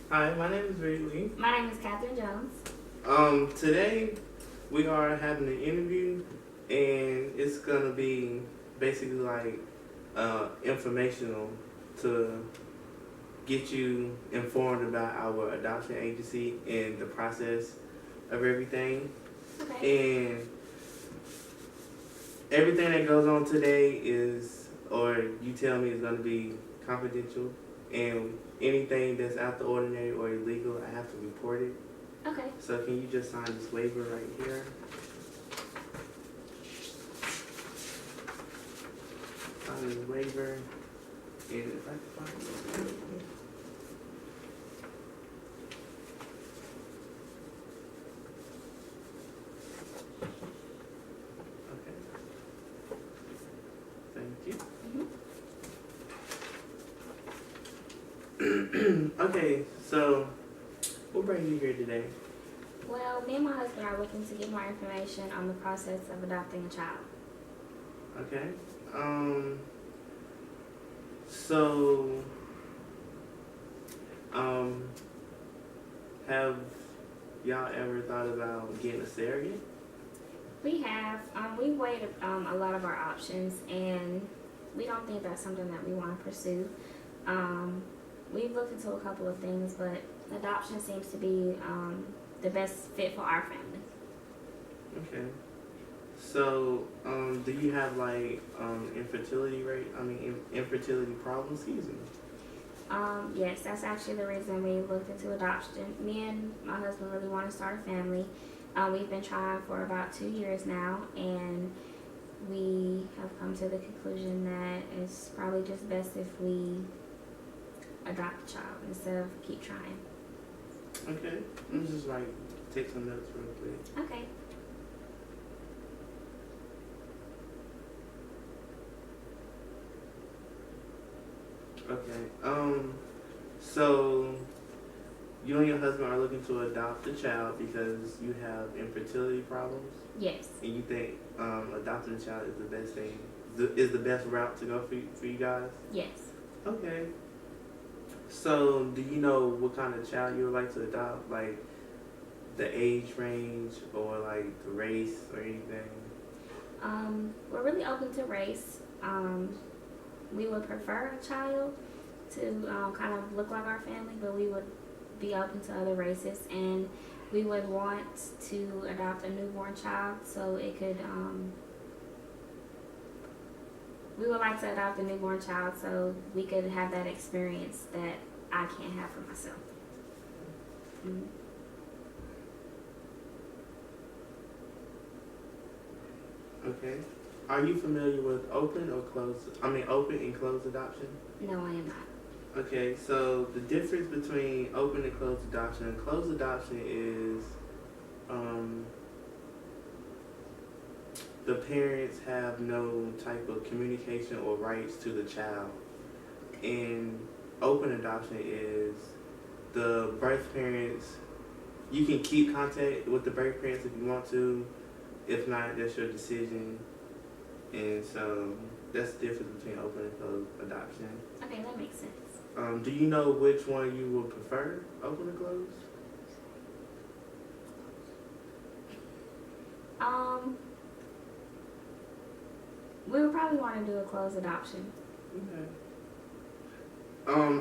Hi, my name is reid.lee. My name is Catherine Jones. Today we are having an interview, and it's gonna be basically like informational to get you informed about our adoption agency and the process of everything. Okay. And everything that goes on today is, or you tell me, is gonna be confidential, and anything that's out the ordinary or illegal, I have to report it. Okay. So can you just sign this waiver right here? Sign this waiver, and if I can find it. Okay, thank you. Okay, so what brings you here today? Well, me and my husband are looking to get more information on the process of adopting a child. Okay. So, um, have y'all ever thought about getting a surrogate? We have, we weighed a lot of our options, and we don't think that's something that we want to pursue. We've looked into a couple of things, but adoption seems to be the best fit for our family. Okay. So, do you have like infertility rate? Infertility problems. Excuse me. Yes, that's actually the reason we looked into adoption. Me and my husband really want to start a family. We've been trying for about 2 years now, and we have come to the conclusion that it's probably just best if we adopt a child instead of keep trying. Okay. Let me just like take some notes real quick. Okay. Okay. So you and your husband are looking to adopt a child because you have infertility problems, Yes. and you think adopting a child is the best thing, is the best route to go for you guys. Yes. Okay. So do you know what kind of child you would like to adopt, like the age range or like the race or anything? We're really open to race. We would prefer a child to kind of look like our family, but we would be open to other races, and we would want to adopt a newborn child so it could. We would like to adopt a newborn child so we could have that experience that I can't have for myself. Mm-hmm. Okay. Are you familiar with open or closed? Open and closed adoption. No, I am not. Okay, so the difference between open and closed adoption is um, the parents have no type of communication or rights to the child. And open adoption is the birth parents, you can keep contact with the birth parents if you want to. If not, that's your decision. And so that's the difference between open and closed adoption. Okay, that makes sense. Do you know which one you would prefer, open or closed? Um, we would probably want to do a closed adoption. Okay.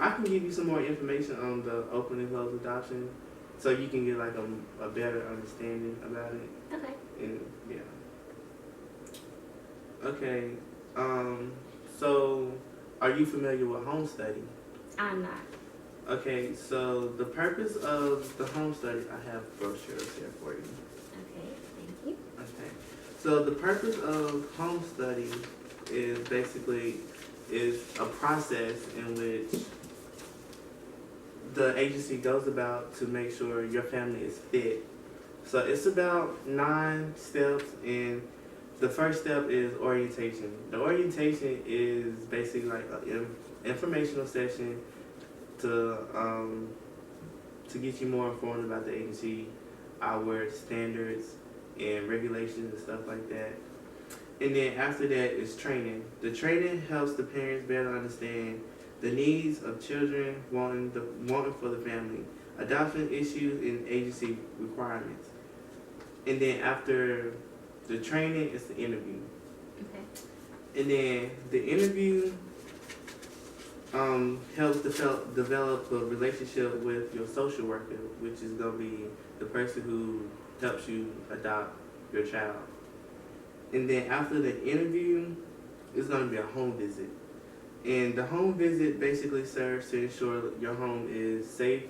I can give you some more information on the open and closed adoption, so you can get like a better understanding about it. Okay. And yeah. Okay. So are you familiar with home study? I'm not. Okay. So the purpose of the home study, I have brochures here for you. Okay, thank you. Okay. So the purpose of home study is basically a process in which the agency goes about to make sure your family is fit. So it's about 9 steps, and the first step is orientation. The orientation is basically like an informational session to get you more informed about the agency, our standards and regulations and stuff like that. And then after that is training. The training helps the parents better understand the needs of children wanting for the family, adoption issues and agency requirements. And then after the training, it's the interview. Okay. And then the interview helps develop a relationship with your social worker, which is going to be the person who helps you adopt your child. And then after the interview, it's going to be a home visit. And the home visit basically serves to ensure your home is safe,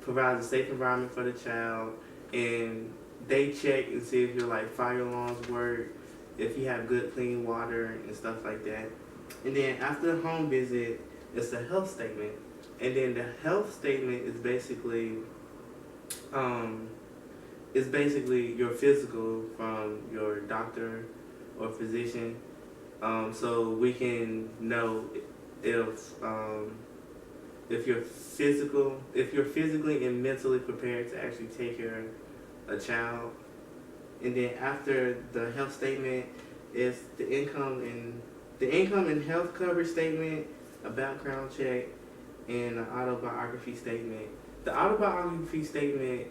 provides a safe environment for the child, and they check and see if your like fire alarms work, if you have good clean water and stuff like that. And then after the home visit, it's a health statement. And then the health statement is basically your physical from your doctor or physician, so we can know if you're physically and mentally prepared to actually take care of a child. And then after the health statement is the income and health coverage statement, a background check, and an autobiography statement. The autobiography statement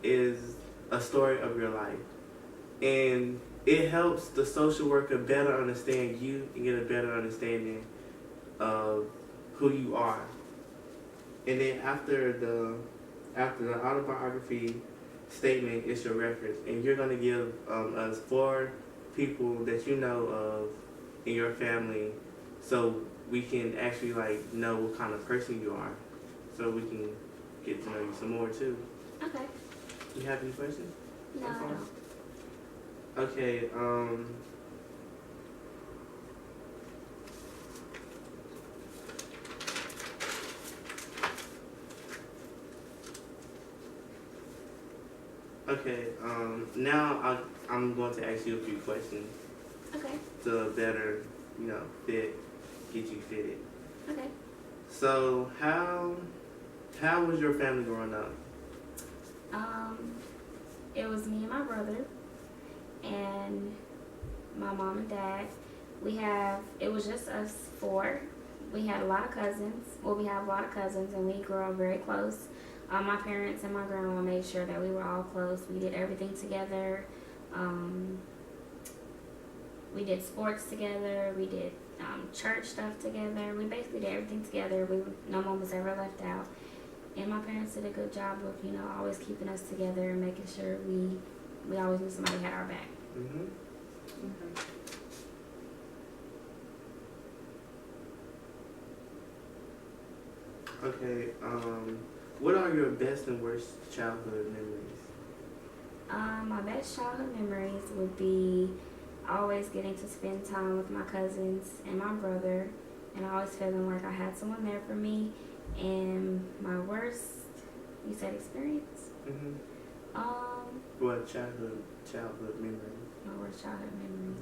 is a story of your life, and it helps the social worker better understand you and get a better understanding of who you are. And then after the autobiography statement is your reference, and you're gonna give us 4 people that you know of in your family, so we can actually like know what kind of person you are, so we can get to know you some more too. Okay. You have any questions? No, I don't. Okay. Okay. Now I'm going to ask you a few questions Okay. to better, get you fitted. Okay. So how was your family growing up? It was me and my brother, and my mom and dad. It was just us 4. We had a lot of cousins. Well, we have a lot of cousins, and we grew up very close. My parents and my grandma made sure that we were all close. We did everything together. We did sports together. We did church stuff together. We basically did everything together. No one was ever left out. And my parents did a good job of, always keeping us together and making sure we always knew somebody had our back. Mm-hmm. Okay. What are your best and worst childhood memories? My best childhood memories would be always getting to spend time with my cousins and my brother, and always feeling like I had someone there for me. And my worst, you said experience? Mm-hmm. What childhood memory? My worst childhood memory.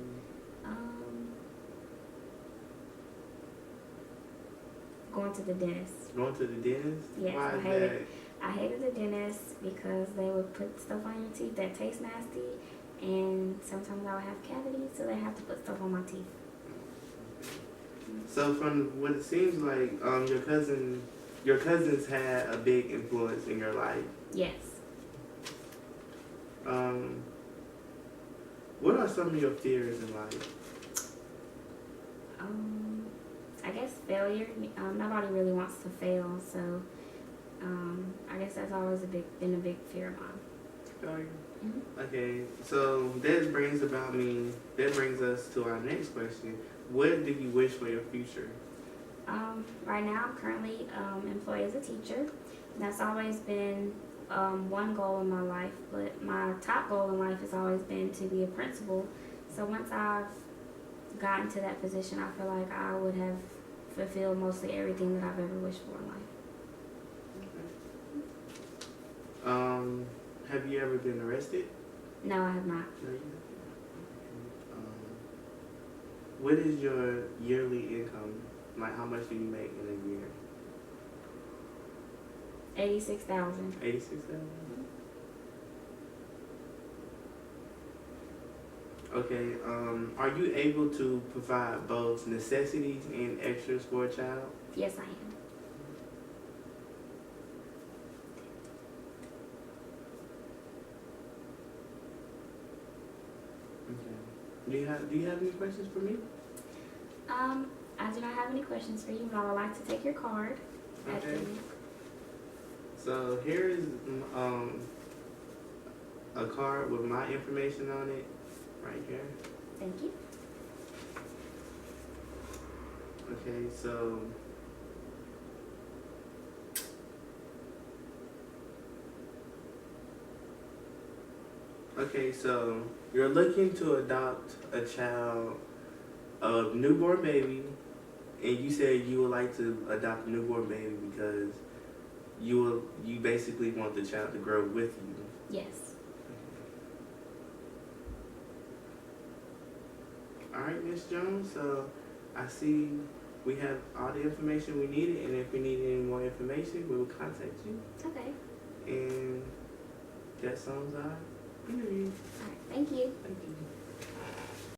Going to the dentist. Going to the dentist? Yes, Why I hated the dentist because they would put stuff on your teeth that tastes nasty, and sometimes I would have cavities, so they have to put stuff on my teeth. So from what it seems like, your cousins had a big influence in your life. Yes. What are some of your fears in life? I guess failure. Nobody really wants to fail, so I guess that's always been a big fear of mine. Failure. Mm-hmm. Okay, so that brings us to our next question. What do you wish for your future? Right now, I'm currently employed as a teacher. That's always been one goal in my life, but my top goal in life has always been to be a principal. So once I've gotten to that position, I feel like I would have fulfilled mostly everything that I've ever wished for in life. Okay. Have you ever been arrested? No, I have not. No, you haven't. What is your yearly income? Like, how much do you make in a year? $86,000. $86,000. Okay. Are you able to provide both necessities and extras for a child? Yes, I am. Okay. Do you have any questions for me? I do not have any questions for you, but I would like to take your card. Okay. So here is a card with my information on it, right here. Thank you. Okay, so you're looking to adopt a child, a newborn baby, and you said you would like to adopt a newborn baby because you basically want the child to grow with you. Yes. All right, Miss Jones. So I see we have all the information we needed, and if we need any more information, we will contact you. Okay. And that sums our interview. All right.